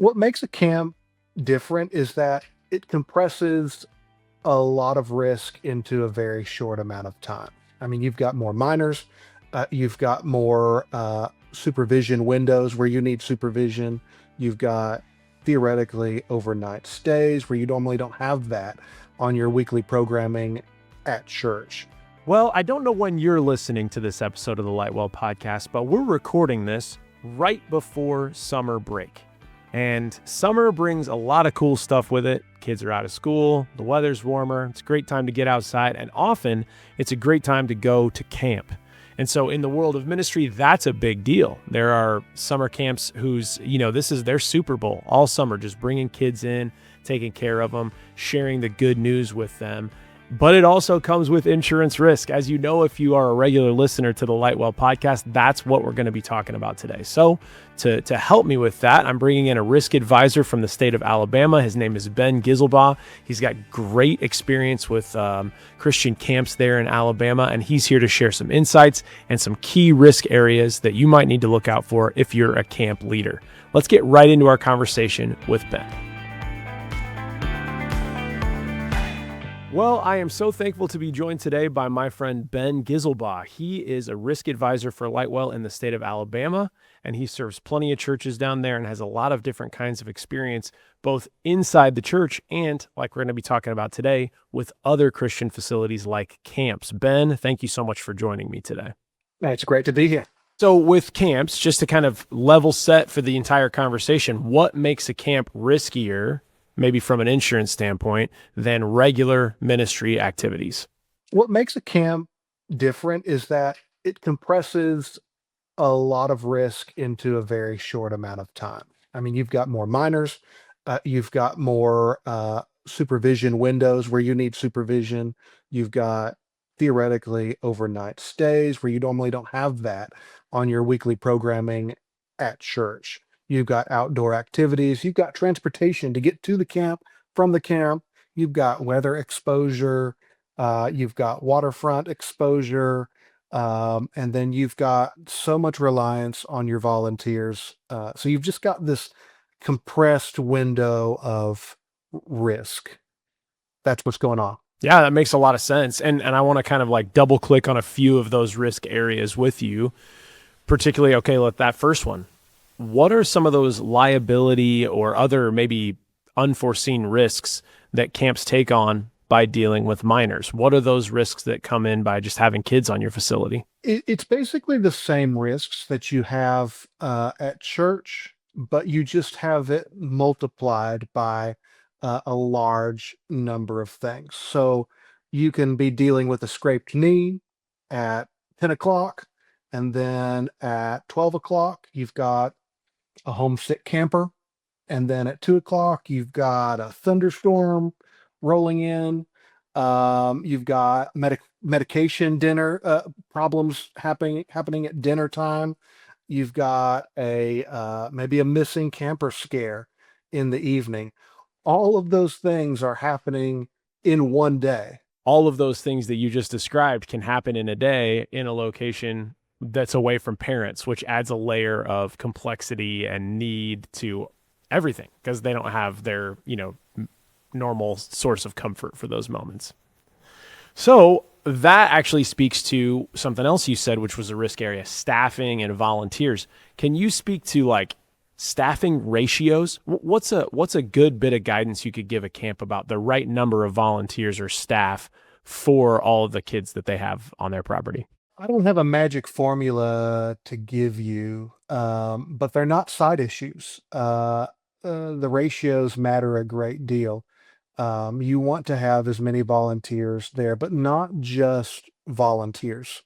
What makes a camp different is that it compresses a lot of risk into a very short amount of time. I mean, you've got more minors, you've got more supervision windows where you need supervision, you've got theoretically overnight stays where you normally don't have that on your weekly programming at church. Well, I don't know when you're listening to this episode of the Lightwell Podcast, but we're recording this right before summer break. And summer brings a lot of cool stuff with it. Kids are out of school, the weather's warmer, it's a great time to get outside, and often it's a great time to go to camp. And so in the world of ministry, that's a big deal. There are summer camps whose, this is their Super Bowl all summer, just bringing kids in, taking care of them, sharing the good news with them. But it also comes with insurance risk. As you know, if you are a regular listener to the Lightwell Podcast, that's what we're going to be talking about today. So to help me with that, I'm bringing in a risk advisor from the state of Alabama. His name is Ben Giselbach. He's got great experience with Christian camps there in Alabama, and he's here to share some insights and some key risk areas that you might need to look out for if you're a camp leader. Let's get right into our conversation with Ben. Well, I am so thankful to be joined today by my friend Ben Giselbach. He is a risk advisor for Lightwell in the state of Alabama, and he serves plenty of churches down there and has a lot of different kinds of experience, both inside the church and, like we're going to be talking about today, with other Christian facilities like camps. Ben, thank you so much for joining me today. It's great to be here. So with camps, just to kind of level set for the entire conversation, what makes a camp riskier, maybe from an insurance standpoint, than regular ministry activities? What makes a camp different is that it compresses a lot of risk into a very short amount of time. I mean, you've got more minors, you've got more supervision windows where you need supervision, you've got theoretically overnight stays where you normally don't have that on your weekly programming at church. You've got outdoor activities, you've got transportation to get to the camp, from the camp, you've got weather exposure, you've got waterfront exposure, and then you've got so much reliance on your volunteers. So you've just got this compressed window of risk. That's what's going on. Yeah, that makes a lot of sense. And I want to kind of like double click on a few of those risk areas with you, particularly, okay, let that first one. What are some of those liability or other maybe unforeseen risks that camps take on by dealing with minors? What are those risks that come in by just having kids on your facility? It's basically the same risks that you have at church, but you just have it multiplied by a large number of things. So you can be dealing with a scraped knee at 10 o'clock, and then at 12 o'clock, you've got a homesick camper. And then at 2 o'clock, you've got a thunderstorm rolling in. You've got medication dinner problems happening at dinner time. You've got a maybe a missing camper scare in the evening. All of those things are happening in one day. All of those things that you just described can happen in a day in a location that's away from parents, which adds a layer of complexity and need to everything because they don't have their, normal source of comfort for those moments. So that actually speaks to something else you said, which was a risk area, staffing and volunteers. Can you speak to like staffing ratios? What's a good bit of guidance you could give a camp about the right number of volunteers or staff for all of the kids that they have on their property? I don't have a magic formula to give you, but they're not side issues. The ratios matter a great deal. You want to have as many volunteers there, but not just volunteers.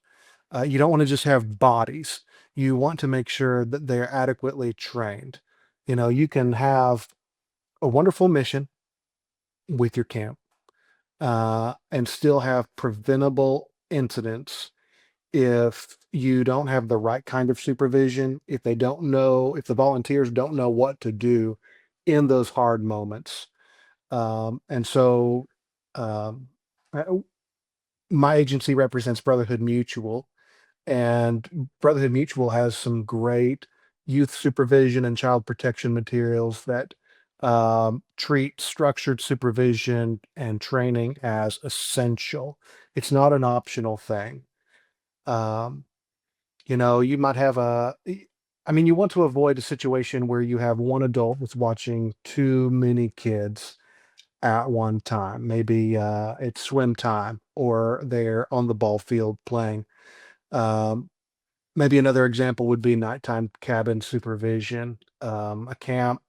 You don't want to just have bodies. You want to make sure that they're adequately trained. You can have a wonderful mission with your camp, and still have preventable incidents if you don't have the right kind of supervision, if the volunteers don't know what to do in those hard moments. And so um, uh, my agency represents Brotherhood Mutual, and Brotherhood Mutual has some great youth supervision and child protection materials that treat structured supervision and training as essential. It's not an optional thing. Um, you might have I mean, you want to avoid a situation where you have one adult that's watching too many kids at one time. Maybe it's swim time or they're on the ball field playing. Um, Maybe another example would be nighttime cabin supervision. A camp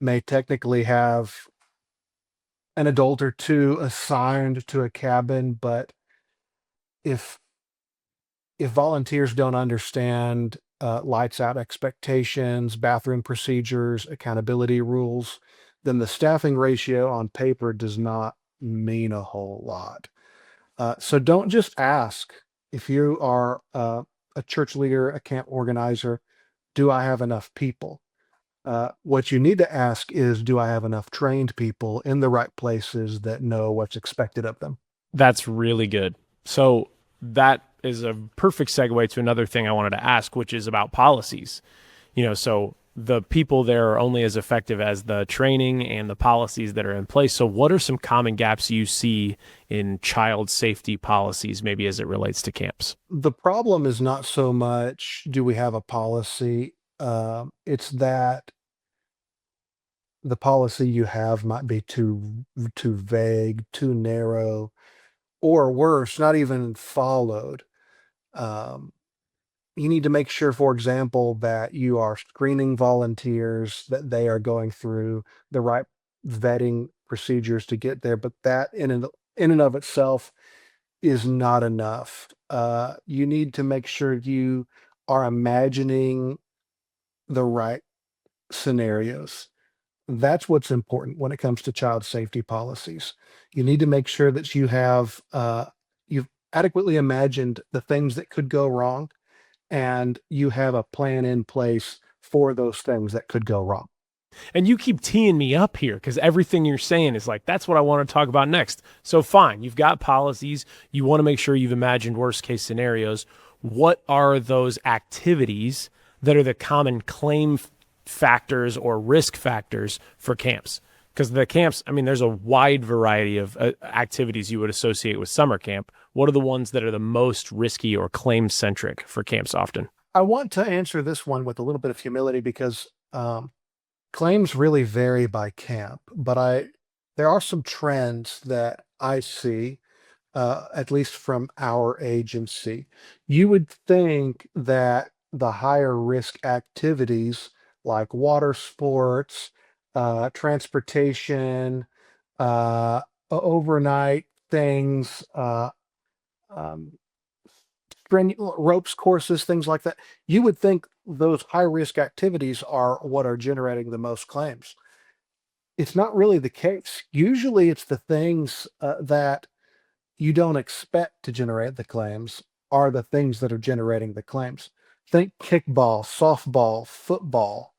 may technically have an adult or two assigned to a cabin, but if volunteers don't understand lights out expectations, bathroom procedures, accountability rules, then the staffing ratio on paper does not mean a whole lot. So don't just ask if you are a church leader, a camp organizer, do I have enough people? What you need to ask is, do I have enough trained people in the right places that know what's expected of them? That's really good. So that is a perfect segue to another thing I wanted to ask, which is about policies. So the people there are only as effective as the training and the policies that are in place. So what are some common gaps you see in child safety policies, maybe as it relates to camps? The problem is not so much do we have a policy, it's that the policy you have might be too vague, too narrow, or worse, not even followed. Um, you need to make sure, for example, that you are screening volunteers, that they are going through the right vetting procedures to get there. But that in and of itself is not enough. You need to make sure you are imagining the right scenarios. That's what's important when it comes to child safety policies. You need to make sure that you've adequately imagined the things that could go wrong, and you have a plan in place for those things that could go wrong. And you keep teeing me up here because everything you're saying is like, that's what I want to talk about next. So, fine, you've got policies. You want to make sure you've imagined worst case scenarios. What are those activities that are the common claim factors or risk factors for camps? Because the camps, I mean, there's a wide variety of activities you would associate with summer camp. What are the ones that are the most risky or claim centric for camps often? I want to answer this one with a little bit of humility because claims really vary by camp, but there are some trends that I see, at least from our agency. You would think that the higher risk activities like water sports, transportation, uh, overnight things, um, ropes courses, things like that. You would think those high risk activities are what are generating the most claims. It's not really the case. Usually, it's the things that you don't expect to generate the claims are the things that are generating the claims. Think kickball, softball, football,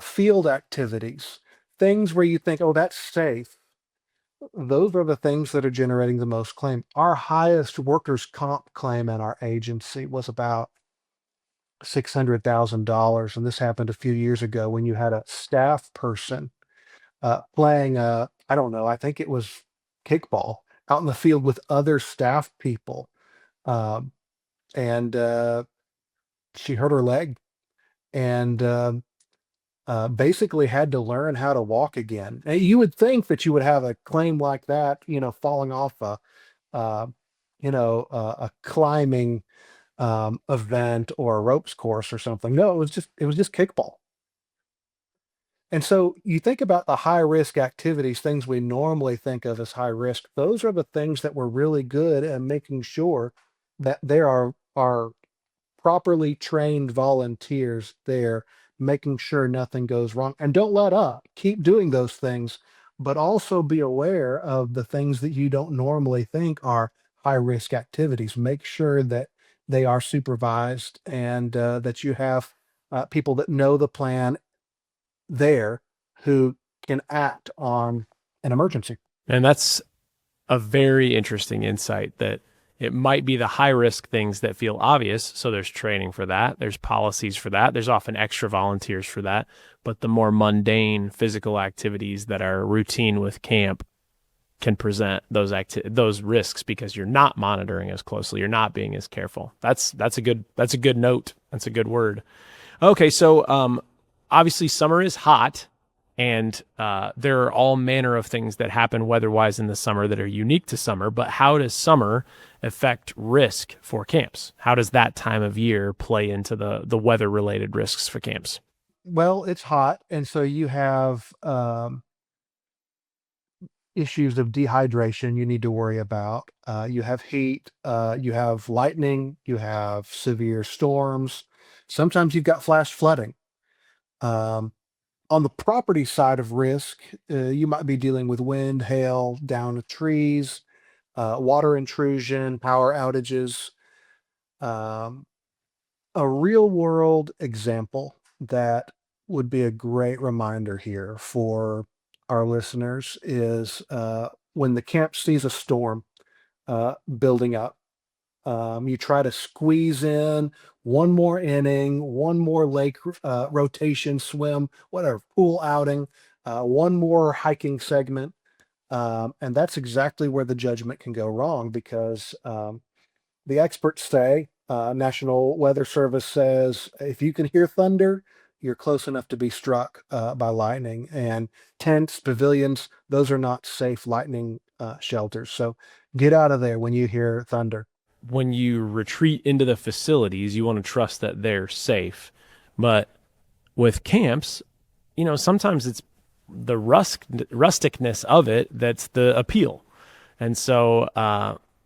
field activities, things where you think, oh, that's safe. Those are the things that are generating the most claim. Our highest workers' comp claim in our agency was about $600,000. And this happened a few years ago when you had a staff person playing, I don't know, I think it was kickball out in the field with other staff people. Um, and she hurt her leg and basically had to learn how to walk again. And you would think that you would have a claim like that, falling off uh, a climbing event or a ropes course or something. No, it was just kickball. And so you think about the high risk activities, things we normally think of as high risk. Those are the things that we're really good at making sure that there are properly trained volunteers there, making sure nothing goes wrong. And don't let up. Keep doing those things, but also be aware of the things that you don't normally think are high risk activities. Make sure that they are supervised and that you have people that know the plan there who can act on an emergency. And that's a very interesting insight that It might be the high risk things that feel obvious. So there's training for that. There's policies for that. There's often extra volunteers for that. But the more mundane physical activities that are routine with camp can present those risks because you're not monitoring as closely. You're not being as careful. That's a good note. That's a good word. Okay, so obviously summer is hot, and there are all manner of things that happen weather-wise in the summer that are unique to summer. But how does summer affect risk for camps? How does that time of year play into the weather-related risks for camps? Well, it's hot, and so you have issues of dehydration you need to worry about. You have heat, you have lightning, you have severe storms. Sometimes you've got flash flooding. Um, on the property side of risk, you might be dealing with wind, hail, down trees, water intrusion, power outages. Um, a real world example that would be a great reminder here for our listeners is when the camp sees a storm building up. You try to squeeze in one more inning, one more lake rotation, swim, whatever, pool outing, one more hiking segment. And that's exactly where the judgment can go wrong because the experts say, National Weather Service says, if you can hear thunder, you're close enough to be struck by lightning. And tents, pavilions, those are not safe lightning shelters. So get out of there when you hear thunder. When you retreat into the facilities, you want to trust that they're safe. But with camps, sometimes it's the rusticness of it that's the appeal. And so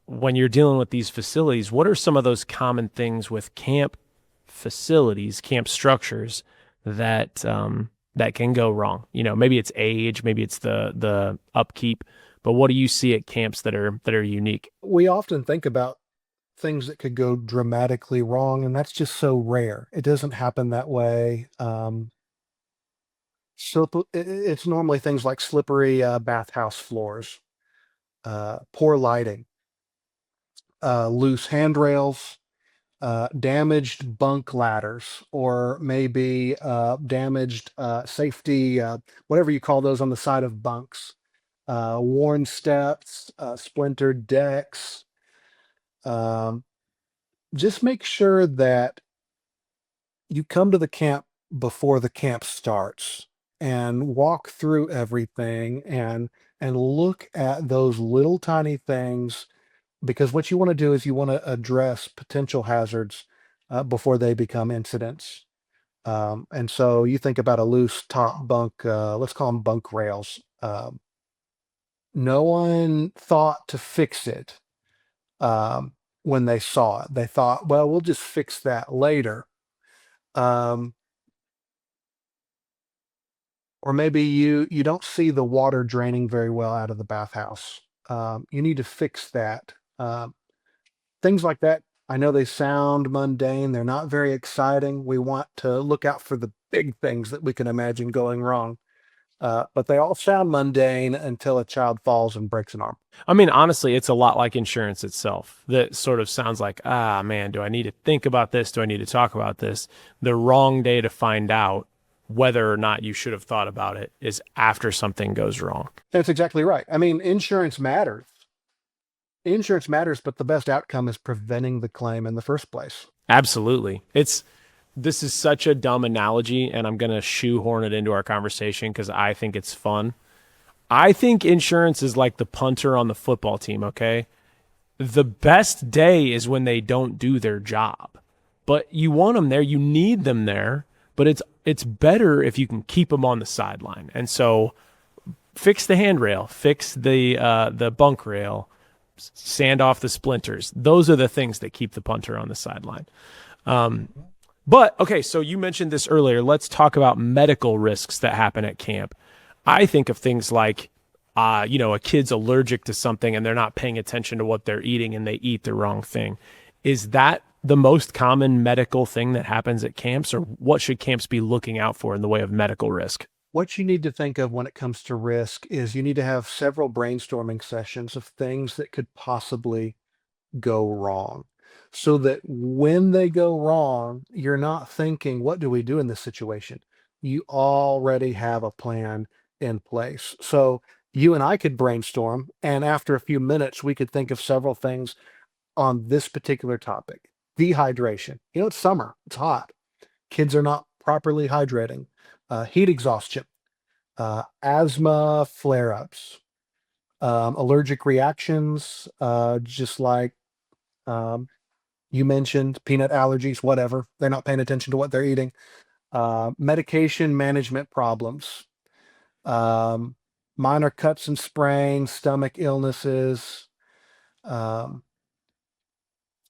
when you're dealing with these facilities, what are some of those common things with camp facilities, camp structures that that can go wrong? Maybe it's age, maybe it's the upkeep, but what do you see at camps that are unique? We often think about things that could go dramatically wrong, and that's just so rare. It doesn't happen that way. So it's normally things like slippery bathhouse floors, poor lighting, loose handrails, damaged bunk ladders, or maybe damaged safety, whatever you call those on the side of bunks, worn steps, splintered decks. Um, just make sure that you come to the camp before the camp starts and walk through everything and look at those little tiny things because what you want to do is you want to address potential hazards before they become incidents. And so you think about a loose top bunk, let's call them bunk rails. No one thought to fix it um, when they saw it. They thought, well, we'll just fix that later. Um, or maybe you don't see the water draining very well out of the bathhouse. You need to fix that. Things like that. I know they sound mundane. They're not very exciting. We want to look out for the big things that we can imagine going wrong. But they all sound mundane until a child falls and breaks an arm. I mean, honestly, it's a lot like insurance itself. That sort of sounds like, man, do I need to think about this? Do I need to talk about this? The wrong day to find out whether or not you should have thought about it is after something goes wrong. That's exactly right. I mean, insurance matters. Insurance matters, but the best outcome is preventing the claim in the first place. Absolutely. This is such a dumb analogy, and I'm going to shoehorn it into our conversation because I think it's fun. I think insurance is like the punter on the football team, okay? The best day is when they don't do their job. But you want them there, you need them there, but it's better if you can keep them on the sideline. And so fix the handrail, fix the bunk rail, sand off the splinters. Those are the things that keep the punter on the sideline. But okay, so you mentioned this earlier. Let's talk about medical risks that happen at camp. I think of things like, a kid's allergic to something and they're not paying attention to what they're eating and they eat the wrong thing. Is that the most common medical thing that happens at camps, or what should camps be looking out for in the way of medical risk? What you need to think of when it comes to risk is you need to have several brainstorming sessions of things that could possibly go wrong, so that when they go wrong, you're not thinking, what do we do in this situation? You already have a plan in place. So you and I could brainstorm, and after a few minutes, we could think of several things on this particular topic. Dehydration. It's summer, it's hot. Kids are not properly hydrating. Heat exhaustion, asthma flare ups, allergic reactions, just like um, you mentioned, peanut allergies, whatever. They're not paying attention to what they're eating. Medication management problems, um, minor cuts and sprains, stomach illnesses. Um,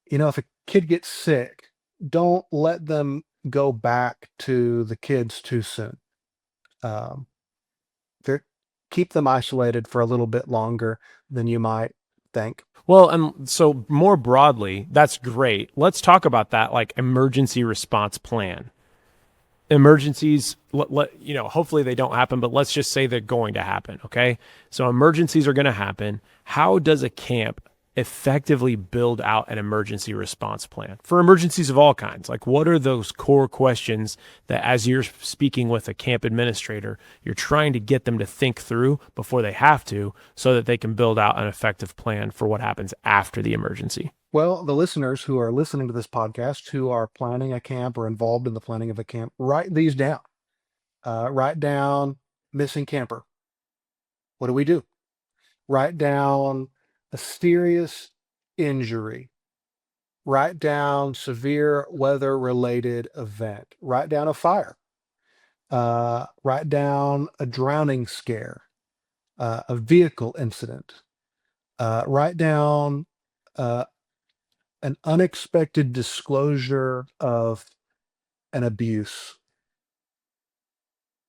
if a kid gets sick, don't let them go back to the kids too soon. Um, they're, keep them isolated for a little bit longer than you might think. Well, and so more broadly, that's great. Let's talk about that like emergency response plan. Emergencies, hopefully they don't happen, but let's just say they're going to happen. Okay. So emergencies are going to happen. How does a camp effectively build out an emergency response plan for emergencies of all kinds? Like, what are those core questions that, as you're speaking with a camp administrator, you're trying to get them to think through before they have to, so that they can build out an effective plan for what happens after the emergency? Well, the listeners who are listening to this podcast who are planning a camp or involved in the planning of a camp, write these down. Write down missing camper. What do we do? Write down a serious injury. Write down severe weather related event. Write down a fire. Write down a drowning scare, a vehicle incident. Write down uh, an unexpected disclosure of an abuse.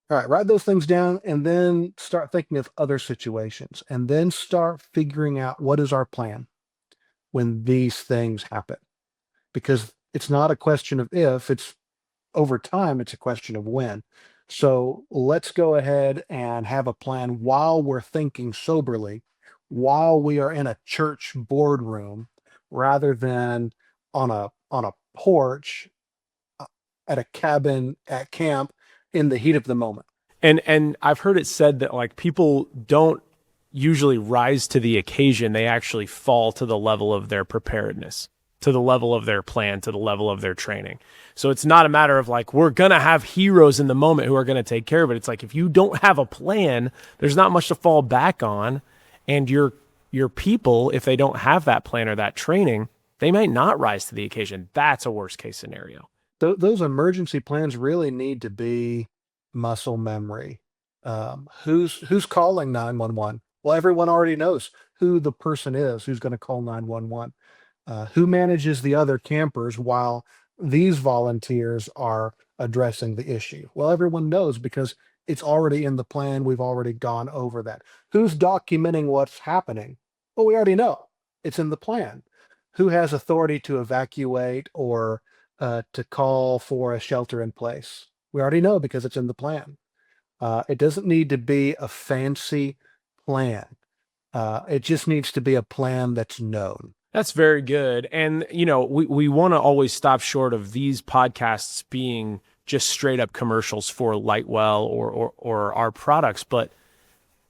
All right, write those things down and then start thinking of other situations and then start figuring out what is our plan when these things happen. Because it's not a question of if, it's over time, it's a question of when. So let's go ahead and have a plan while we're thinking soberly, while we are in a church boardroom, rather than on a porch at a cabin at camp in the heat of the moment. And I've heard it said that like people don't usually rise to the occasion, they actually fall to the level of their preparedness, to the level of their plan, to the level of their training. So it's not a matter of like, we're going to have heroes in the moment who are going to take care of it. It's like, if you don't have a plan, there's not much to fall back on. And your people, if they don't have that plan or that training, they might not rise to the occasion. That's a worst case scenario. Those emergency plans really need to be muscle memory. Who's calling 911? Well, everyone already knows who the person is who's going to call 911. Who manages the other campers while these volunteers are addressing the issue? Well, everyone knows because it's already in the plan. We've already gone over that. Who's documenting what's happening? Well, we already know it's in the plan. Who has authority to evacuate or to call for a shelter in place? We already know because it's in the plan. It doesn't need to be a fancy plan. It just needs to be a plan that's known. That's very good. And, we want to always stop short of these podcasts being just straight up commercials for Lightwell or our products. But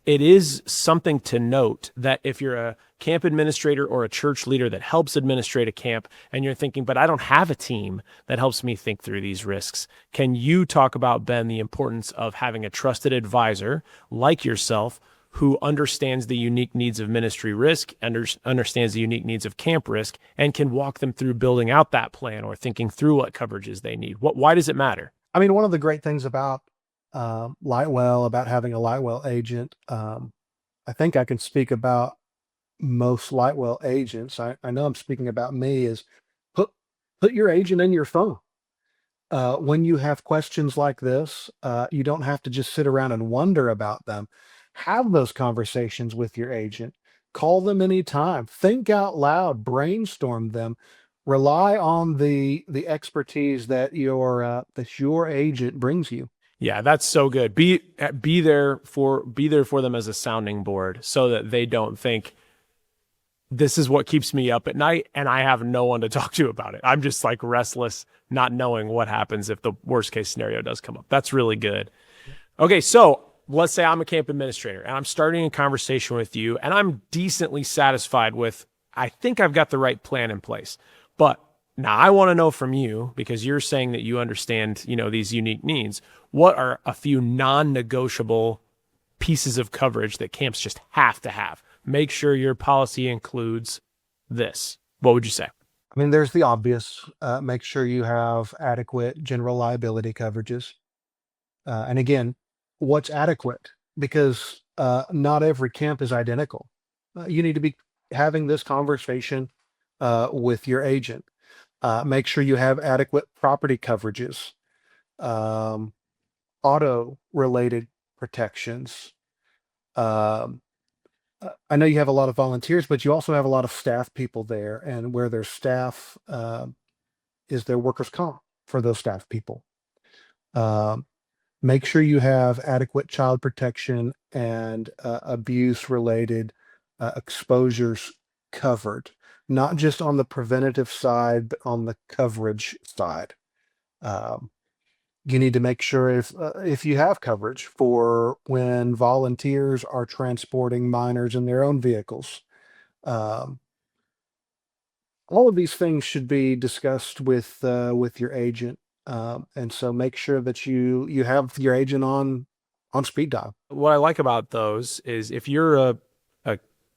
it is something to note that if you're a camp administrator or a church leader that helps administrate a camp and you're thinking, but I don't have a team that helps me think through these risks, can you talk about, Ben, the importance of having a trusted advisor like yourself who understands the unique needs of ministry risk, understands the unique needs of camp risk, and can walk them through building out that plan or thinking through what coverages they need? Why does it matter? I mean, one of the great things about Lightwell, about having a Lightwell agent, I think I can speak about most Lightwell agents. I know I'm speaking about me, is put put your agent in your phone. When you have questions like this, you don't have to just sit around and wonder about them. Have those conversations with your agent. Call them anytime. Think out loud. Brainstorm them. Rely on the expertise that your agent brings you. Yeah, that's so good. Be there for them as a sounding board so that they don't think this is what keeps me up at night, and I have no one to talk to about it. I'm just like restless, not knowing what happens if the worst case scenario does come up. That's really good. Okay, so let's say I'm a camp administrator and I'm starting a conversation with you, and I'm decently satisfied with, I think I've got the right plan in place. But now I want to know from you, because you're saying that you understand, these unique needs. What are a few non-negotiable pieces of coverage that camps just have to have? Make sure your policy includes this. What would you say? I mean, there's the obvious. Make sure you have adequate general liability coverages. And again, what's adequate? Because not every camp is identical. You need to be having this conversation with your agent. Make sure you have adequate property coverages, um, auto related protections. Um, I know you have a lot of volunteers, but you also have a lot of staff people there, and where there's staff, is there workers' comp for those staff people. Um, Make sure you have adequate child protection and abuse related exposures covered, not just on the preventative side, but on the coverage side. Um, you need to make sure if you have coverage for when volunteers are transporting minors in their own vehicles. Um, all of these things should be discussed with your agent, and so make sure that you have your agent on speed dial. What I like about those is, if you're a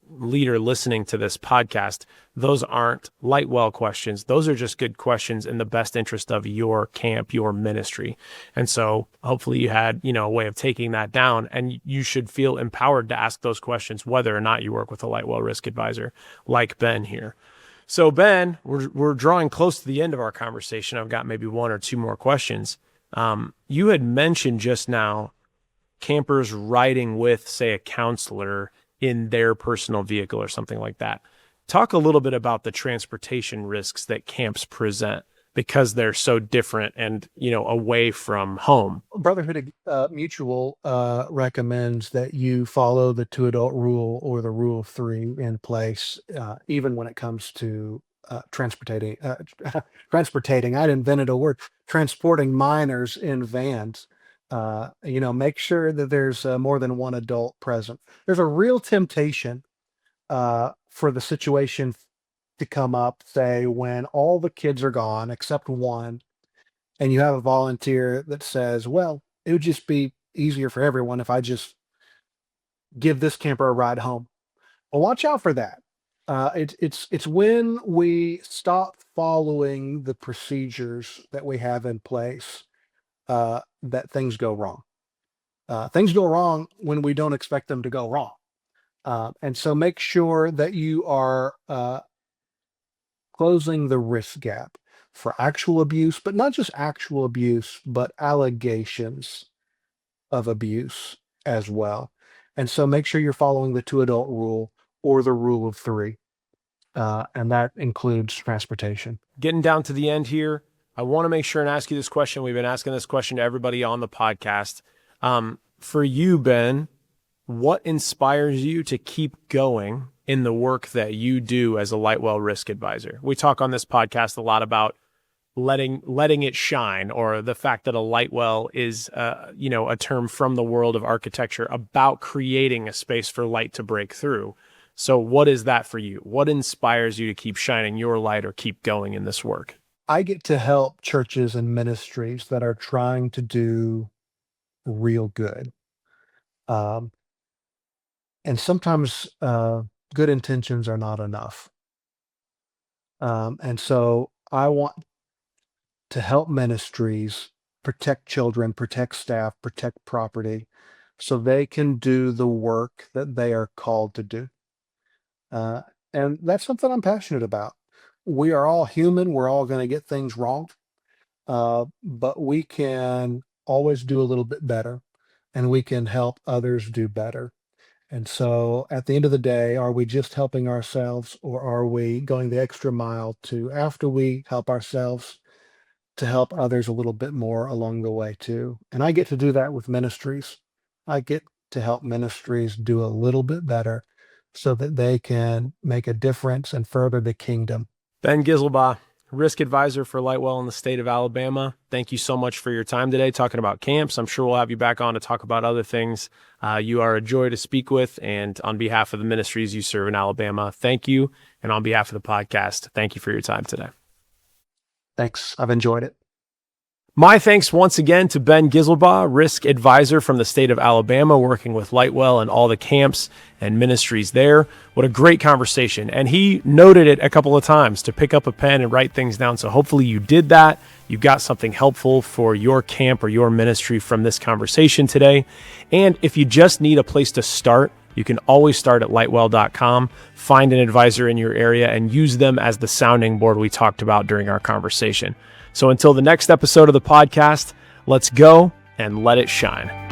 leader listening to this podcast, those aren't Lightwell questions. Those are just good questions in the best interest of your camp, your ministry. And so hopefully you had, a way of taking that down, and you should feel empowered to ask those questions, whether or not you work with a Lightwell risk advisor like Ben here. So Ben, we're drawing close to the end of our conversation. I've got maybe one or two more questions. You had mentioned just now campers riding with, say, a counselor in their personal vehicle or something like that. Talk a little bit about the transportation risks that camps present, because they're so different and, away from home. Brotherhood Mutual recommends that you follow the two adult rule or the rule of three in place, even when it comes to transportating. Transportating. I'd invented a word. Transporting minors in vans. Make sure that there's more than one adult present. There's a real temptation for the situation to come up, say, when all the kids are gone except one, and you have a volunteer that says, well, it would just be easier for everyone if I just give this camper a ride home. Well, watch out for that. It's when we stop following the procedures that we have in place that things go wrong. Things go wrong when we don't expect them to go wrong. And so make sure that you are closing the risk gap for actual abuse, but not just actual abuse, but allegations of abuse as well. And so make sure you're following the two adult rule or the rule of three. And that includes transportation. Getting down to the end here, I want to make sure and ask you this question. We've been asking this question to everybody on the podcast. For you, Ben, what inspires you to keep going in the work that you do as a Lightwell risk advisor? We talk on this podcast a lot about letting it shine, or the fact that a Lightwell is, a term from the world of architecture about creating a space for light to break through. So what is that for you? What inspires you to keep shining your light or keep going in this work? I get to help churches and ministries that are trying to do real good. Um, and sometimes good intentions are not enough. And so I want to help ministries protect children, protect staff, protect property, so they can do the work that they are called to do. Uh, and that's something I'm passionate about. We are all human. We're all going to get things wrong, but we can always do a little bit better, and we can help others do better. And so at the end of the day, are we just helping ourselves, or are we going the extra mile to, after we help ourselves, to help others a little bit more along the way too? And I get to do that with ministries. I get to help ministries do a little bit better so that they can make a difference and further the kingdom. Ben Giselbach, risk advisor for Lightwell in the state of Alabama. Thank you so much for your time today talking about camps. I'm sure we'll have you back on to talk about other things. You are a joy to speak with, and on behalf of the ministries you serve in Alabama, thank you. And on behalf of the podcast, thank you for your time today. Thanks. I've enjoyed it. My thanks once again to Ben Giselbach, risk advisor from the state of Alabama, working with Lightwell and all the camps and ministries there. What a great conversation. And he noted it a couple of times to pick up a pen and write things down. So hopefully you did that. You got something helpful for your camp or your ministry from this conversation today. And if you just need a place to start, you can always start at lightwell.com, find an advisor in your area, and use them as the sounding board we talked about during our conversation. So until the next episode of the podcast, let's go and let it shine.